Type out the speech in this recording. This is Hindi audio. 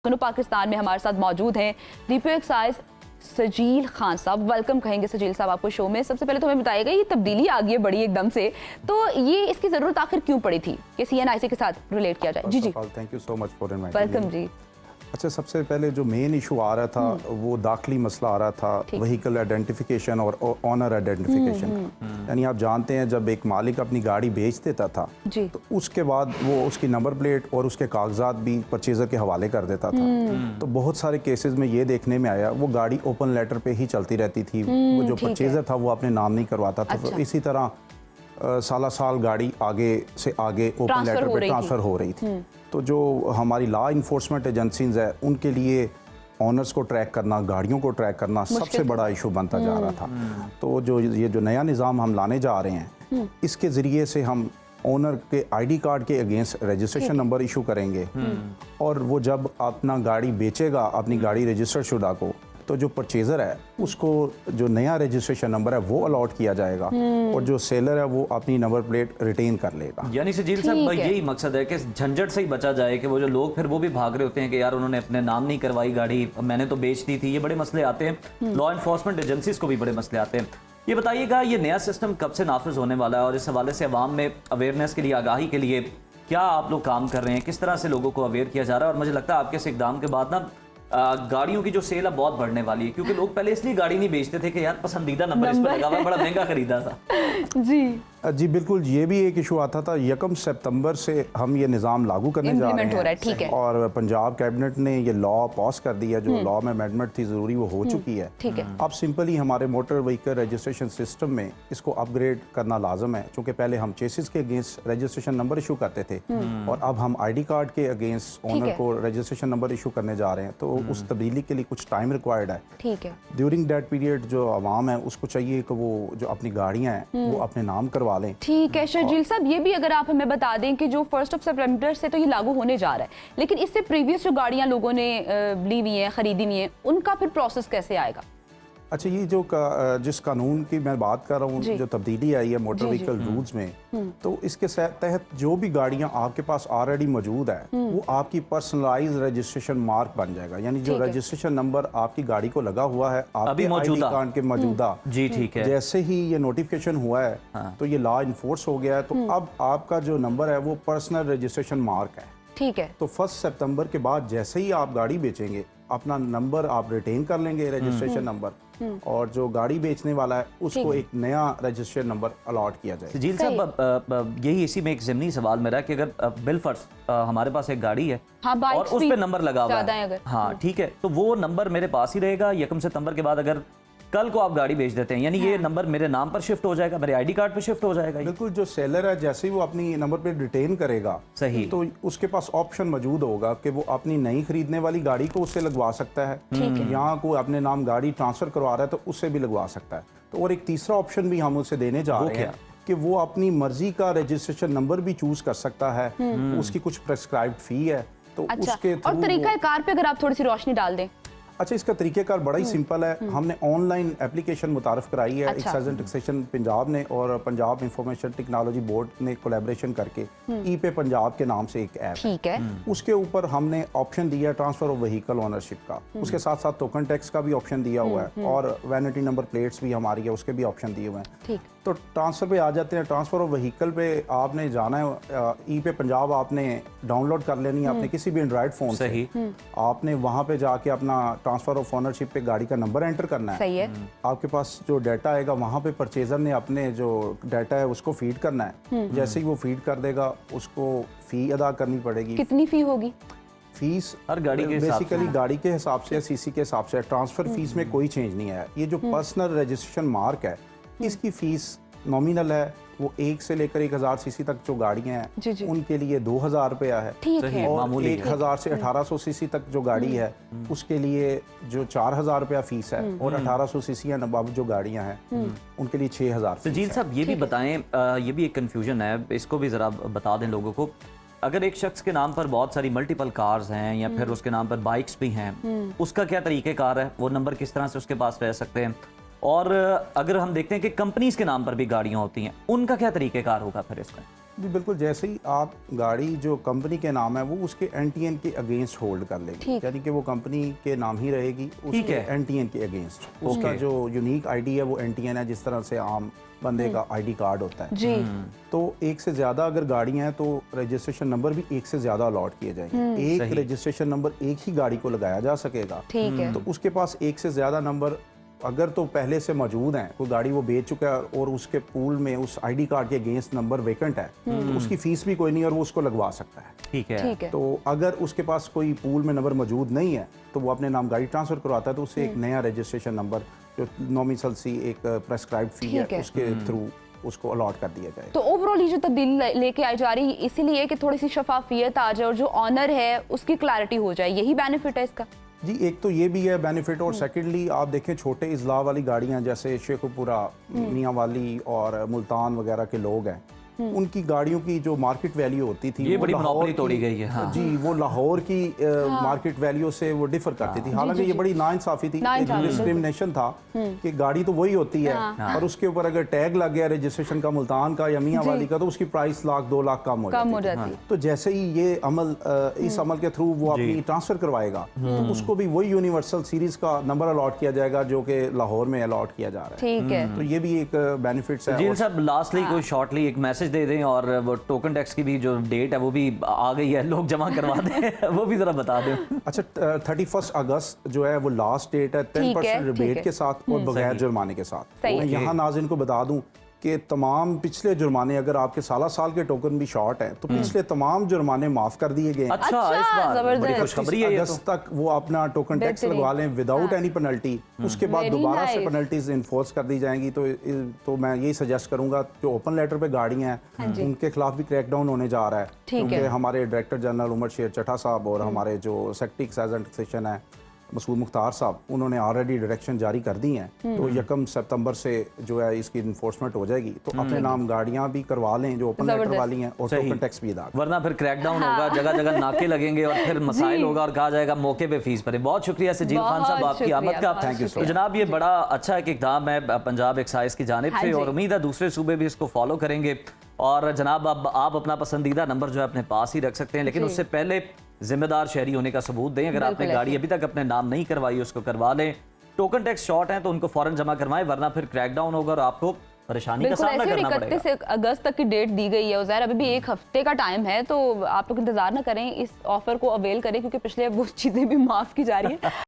दोनों पाकिस्तान में हमारे साथ मौजूद हैं डीपीओ एक्साइज सजील खान साहब। वेलकम कहेंगे सजील साहब आपको शो में। सबसे पहले तो हमें बताइएगा ये तब्दीली आ गई है बड़ी एकदम से, तो ये इसकी जरूरत आखिर क्यों पड़ी थी कि सीएनआईसी के साथ रिलेट किया जाए? जी जी, thank you so much for inviting. Welcome जी। अच्छा, सबसे पहले जो मेन इशू आ रहा था वो दाखिली मसला आ रहा था, व्हीकल आइडेंटिफिकेशन और ऑनर आइडेंटिफिकेशन। यानी आप जानते हैं जब एक मालिक अपनी गाड़ी बेच देता था जी, तो उसके बाद वो उसकी नंबर प्लेट और उसके कागजात भी परचेजर के हवाले कर देता था। तो बहुत सारे केसेस में ये देखने में आया वो गाड़ी ओपन लेटर पे ही चलती रहती थी, वो जो परचेजर था वो अपने नाम नहीं करवाता था। तो इसी तरह साला साल गाड़ी आगे से आगे ओपन लेटर पे ट्रांसफ़र हो रही थी। तो जो हमारी लॉ इन्फोर्समेंट एजेंसीज है उनके लिए ऑनर्स को ट्रैक करना, गाड़ियों को ट्रैक करना सबसे बड़ा इशू बनता जा रहा था। तो जो ये जो नया निज़ाम हम लाने जा रहे हैं इसके ज़रिए से हम ओनर के आईडी कार्ड के अगेंस्ट रजिस्ट्रेशन नंबर इशू करेंगे और वो जब अपना गाड़ी बेचेगा अपनी गाड़ी रजिस्टर्ड शुदा को, तो जो परचेज़र है उसको जो नया रजिस्ट्रेशन नंबर है वो अलॉट किया जाएगा और जो सेलर है वो अपनी नंबर प्लेट रिटेन कर लेगा। यानी सजील साहब यही मकसद है कि झंझट से ही बचा जाए कि वो जो लोग फिर वो भी भाग रहे होते हैं कि यार उन्होंने अपने नाम नहीं करवाई गाड़ी, मैंने तो बेच दी थी। ये बड़े मसले आते हैं, लॉ इन्फोर्समेंट एजेंसीज को भी बड़े मसले आते हैं। ये बताइएगा ये नया सिस्टम कब से नाफिज होने वाला है और इस हवाले से अवाम में अवेयरनेस के लिए, आगाही के लिए क्या आप लोग काम कर रहे हैं, किस तरह से लोगों को अवेयर किया जा रहा है? और मुझे लगता है आपके इस इक़दाम के बाद ना गाड़ियों की जो सेल है बहुत बढ़ने वाली है, क्योंकि लोग पहले इसलिए गाड़ी नहीं बेचते थे कि यार पसंदीदा नंबर इस पर लगा हुआ, बड़ा महंगा खरीदा था। जी बिल्कुल, ये भी एक इशू आता था। 1 सितंबर से हम ये निज़ाम लागू करने जा रहे हैं, ठीक है। और पंजाब कैबिनेट ने ये लॉ पास कर दिया, जो लॉ में अमेंडमेंट थी ज़रूरी वो हो चुकी है। ठीक है। अब सिंपली हमारे मोटर व्हीकल रजिस्ट्रेशन सिस्टम में इसको अपग्रेड करना लाजम है, क्योंकि पहले हम चेसिस के अगेंस्ट रजिस्ट्रेशन नंबर इशू करते थे और अब हम आईडी कार्ड के अगेंस्ट ओनर को रजिस्ट्रेशन नंबर इशू करने जा रहे हैं। तो उस तब्दीली के लिए कुछ टाइम रिक्वायर्ड है। ठीक है। ड्यूरिंग दैट पीरियड जो आवाम है उसको चाहिए कि वो जो अपनी गाड़ियाँ हैं वो अपने नाम करवा लें। ठीक है शर्जील साहब, ये भी अगर आप हमें बता दें कि जो 1 सितंबर से तो ये लागू होने जा रहा है, लेकिन इससे प्रीवियस जो गाड़ियां लोगों ने ली हुई हैं, खरीदी हुई हैं, उनका फिर प्रोसेस कैसे आएगा? अच्छा, ये जो जिस कानून की मैं बात कर रहा हूँ, जो तब्दीली आई है मोटर व्हीकल रूल्स में, तो इसके तहत जो भी गाड़ियाँ आपके पास ऑलरेडी मौजूद है वो आपकी पर्सनलाइज रजिस्ट्रेशन मार्क बन जाएगा। यानी जो रजिस्ट्रेशन नंबर आपकी गाड़ी को लगा हुआ है आपके आईडी कार्ड के मौजूदा, जी ठीक है, जैसे ही ये नोटिफिकेशन हुआ है तो ये लॉ इन्फोर्स हो गया है। तो अब आपका जो नंबर है वो पर्सनल रजिस्ट्रेशन मार्क है। ठीक है। तो 1 सितंबर के बाद जैसे ही आप गाड़ी बेचेंगे अपना नंबर आप रिटेन कर लेंगे, रजिस्ट्रेशन नंबर, और जो गाड़ी बेचने वाला है उसको एक नया रजिस्ट्रेशन नंबर अलॉट किया जाए। सजील साहब यही इसी में एक ज़िमनी सवाल मेरा कि अगर बिलफर्ज हमारे पास एक गाड़ी है और उस पे नंबर लगा हुआ है, हाँ ठीक है, तो वो नंबर मेरे पास ही रहेगा 1 सितंबर के बाद अगर कल को आप गाड़ी बेच देते हैं, यानी ये नंबर मेरे नाम पर शिफ्ट हो जाएगा, मेरे आईडी कार्ड पे शिफ्ट हो जाएगा? बिल्कुल, जो सेलर है जैसे ही वो अपनी नंबर पे रिटेन करेगा, सही, तो उसके पास ऑप्शन मौजूद होगा कि वो अपनी नई खरीदने वाली गाड़ी को उससे लगवा सकता है, यहाँ को अपने नाम गाड़ी ट्रांसफर करवा रहा है तो उससे भी लगवा सकता है। तो और एक तीसरा ऑप्शन भी हम उसे देने जा रहे हैं कि वो अपनी मर्जी का रजिस्ट्रेशन नंबर भी चूज कर सकता है, उसकी कुछ प्रेस्क्राइब्ड फी है। तो उसके और तरीकाकार पे अगर आप थोड़ी सी रोशनी डाल दें। अच्छा, इसका तरीक़ेकार बड़ा ही सिंपल है। हमने ऑनलाइन एप्लीकेशन मुतारफ़ कराई है। एक्साइज एंड टैक्सेशन पंजाब ने और पंजाब इंफॉर्मेशन टेक्नोलॉजी बोर्ड ने कोलैबोरेशन करके ई पे पंजाब के नाम से एक ऐप, ठीक है, उसके ऊपर हमने ऑप्शन दिया ट्रांसफ़र ऑफ व्हीकल ओनरशिप का, उसके साथ साथ टोकन टैक्स का भी ऑप्शन दिया हुआ है और वैनिटी नंबर प्लेट्स भी हमारी है उसके भी ऑप्शन दिए हुए हैं। तो ट्रांसफ़र पे आ जाते हैं। ट्रांसफ़र ऑफ व्हीकल पे आपने जाना है, ई पे पंजाब आपने डाउनलोड कर लेनी है अपने किसी भी एंड्रॉयड फ़ोन से। आपने वहाँ पे जाके अपना ट्रांसफ़र ऑफ ओनरशिप पे गाड़ी का नंबर एंटर करना है। सही है। आपके पास जो डाटा आएगा वहाँ पे परचेजर ने अपने जो डाटा है उसको फीड करना है। जैसे ही वो फीड कर देगा उसको फ़ी अदा करनी पड़ेगी। कितनी फ़ी होगी? फीस हर गाड़ी के बेसिकली गाड़ी के हिसाब से, सीसी के हिसाब से। ट्रांसफ़र फीस में कोई चेंज नहीं है। ये जो पर्सनल रजिस्ट्रेशन मार्क है इसकी फीस नॉमिनल है, वो 1 से लेकर 1000 सीसी तक जो गाड़ियाँ हैं उनके लिए 2000 रुपया है। और 1000 से 1800 सीसी तक जो गाड़ी है उसके लिए जो 4000 रुपया फीस है और 1800 सीसी नबाब जो गाड़ियाँ हैं उनके लिए 6000। सजील साहब ये भी बताएं, ये भी एक कन्फ्यूजन है, इसको भी ज़रा बता दें लोगों को। अगर एक शख्स के नाम पर बहुत सारी मल्टीपल कार्स हैं या फिर उसके नाम पर बाइक्स भी हैं, उसका क्या तरीक़ेकार है? वो नंबर किस तरह से उसके पास रह सकते हैं? और अगर हम देखते हैं कि कंपनीज के नाम पर भी गाड़ियां होती हैं, उनका क्या तरीक़ेकार होगा फिर इसका? जी बिल्कुल, जैसे ही आप गाड़ी जो कंपनी के नाम है वो उसके एनटीएन के अगेंस्ट होल्ड कर लेगी, ठीक। यानी कि वो कंपनी के नाम ही रहेगी उसके है। एनटीएन के अगेंस्ट। उसका जो यूनिक आईडी है वो एनटीएन है, जिस तरह से आम बंदे का आईडी कार्ड होता है। जी तो एक से ज़्यादा अगर गाड़ियाँ हैं तो रजिस्ट्रेशन नंबर भी एक से ज़्यादा अलॉट किए जाएंगे। एक सही। रजिस्ट्रेशन नंबर एक ही गाड़ी को लगाया जा सकेगा। ठीक है। तो उसके पास एक से ज़्यादा नंबर अगर तो पहले से मौजूद हैं, कोई गाड़ी वो बेच चुका है और उसके पूल में उस आईडी कार्ड के अगेंस्ट नंबर वेकेंट है, तो उसकी फीस भी कोई नहीं और वो उसको लगवा सकता है। ठीक है। ठीक है। तो अगर उसके पास कोई पूल में नंबर मौजूद नहीं है तो वो अपने नाम गाड़ी ट्रांसफ़र करवाता है, तो उससे एक नया रजिस्ट्रेशन नंबर जो नॉमिनल सी एक प्रेस्क्राइब्ड फी ठीक है। है उसके थ्रू उसको अलॉट कर दिया जाएगा। तो ओवरऑल ये जो तब्दीली लेके आई जा रही है इसीलिए कि थोड़ी सी शफाफियत आ जाए और जो ऑनर है उसकी क्लैरिटी हो जाए, यही बेनिफिट है इसका। जी एक तो ये भी है बेनिफिट, और सेकेंडली आप देखें छोटे इजला वाली गाड़ियां जैसे शेखुपुरा, मियाँ वाली और मुल्तान वगैरह के लोग हैं, उनकी गाड़ियों की जो मार्केट वैल्यू होती थी ये वो बड़ी लाहौर मोनोपोली की- तोड़ी गई है, हाँ। जी वो लाहौर की मार्केट वैल्यू से वो डिफर करती थी। हालांकि ये बड़ी नाइंसाफी थी, नाइंसाफी, डिस्क्रिमिनेशन था कि गाड़ी तो वही होती है और उसके ऊपर अगर टैग लग गया रजिस्ट्रेशन का मुल्तान का या मियाँ वाली का तो उसकी प्राइस लाख 2 लाख कम हो जाती है। तो जैसे ही ये अमल इस अमल के थ्रू वो अपनी ट्रांसफर करवाएगा तो उसको भी वही यूनिवर्सल सीरीज का नंबर अलॉट किया जाएगा जो कि लाहौर में अलॉट किया जा रहा है। ठीक है। तो ये भी एक बेनिफिट्स है। जी और साहब लास्टली कोई शॉर्टली एक मैसेज दे दें, और वो टोकन टैक्स की भी जो डेट है वो भी आ गई है, लोग जमा करवा दें वो भी जरा बता दें। अच्छा 31 अगस्त जो है वो लास्ट डेट है, ठीक है, 10% ठीक रिबेट है। के साथ और बगैर जुर्माने के साथ। सही मैं है। यहाँ नाज़रीन को बता दूं कि तमाम पिछले जुर्माने, अगर आपके साल के टोकन भी शॉर्ट हैं तो पिछले तमाम जुर्माने माफ कर दिए गए हैं। अच्छा इस अच्छा, बार जबरदस्त। बड़ी खुशखबरी है ये तो। अगस्त तक वो अपना टोकन टैक्स बेहतरीन। लगवा लें विदाउट एनी पेनल्टी, उसके बाद Very दोबारा से nice. पेनल्टीज इन्फोर्स कर दी जाएंगी। तो मैं यही सजेस्ट करूंगा जो ओपन लेटर पे गाड़ियां हैं उनके खिलाफ भी क्रैकडाउन होने जा रहा है, ठीक क्योंकि है। हमारे डायरेक्टर जनरल उमर शेर चट्टा साहब और हमारे जो सेक्रेटरी एक्साइज एंड टैक्सेशन है मसूद मुख्तार साहब, उन्होंने ऑलरेडी डायरेक्शन जारी कर दी हैं। तो 1 सितंबर से जो है इसकी इन्फोर्समेंट हो जाएगी, तो अपने नाम गाड़ियां भी करवा लें जो ओपन लेटर जबरदस्त। वाली हैं और सही। टोकन टैक्स भी अदा करें। वरना फिर क्रैकडाउन होगा, जगह जगह नाके लगेंगे और फिर मसाइल होगा और कहा जाएगा मौके पे फीस भरे। बहुत शुक्रिया सजील खान साहब बहुत आपकी आमद का। शुक्रिया, Thank you so तो जनाब ये बड़ा अच्छा एक इक़दाम है पंजाब एक्साइज की जानिब हाँ से, जी। और उम्मीद है दूसरे सूबे भी इसको फॉलो करेंगे। और जनाब अब आप अपना पसंदीदा नंबर जो है अपने पास ही रख सकते हैं, लेकिन जी। उससे पहले जिम्मेदार शहरी होने का सबूत दें। अगर आपने बिल्कुल गाड़ी ऐसे। अभी तक अपने नाम नहीं करवाई उसको करवा लें। टोकन टैक्स शॉर्ट है तो उनको फौरन जमा करवाएं, वरना फिर क्रैकडाउन होगा और आपको परेशानी का बिल्कुल सामना ऐसे, और करना पड़ेगा। 31 अगस्त तक की डेट दी गई है उज़ैर, अभी भी 1 हफ्ते का टाइम है, तो आप लोग इंतजार ना करें, इस ऑफर को अवेल करें क्योंकि पिछले वो चीजें भी माफ की जा रही है।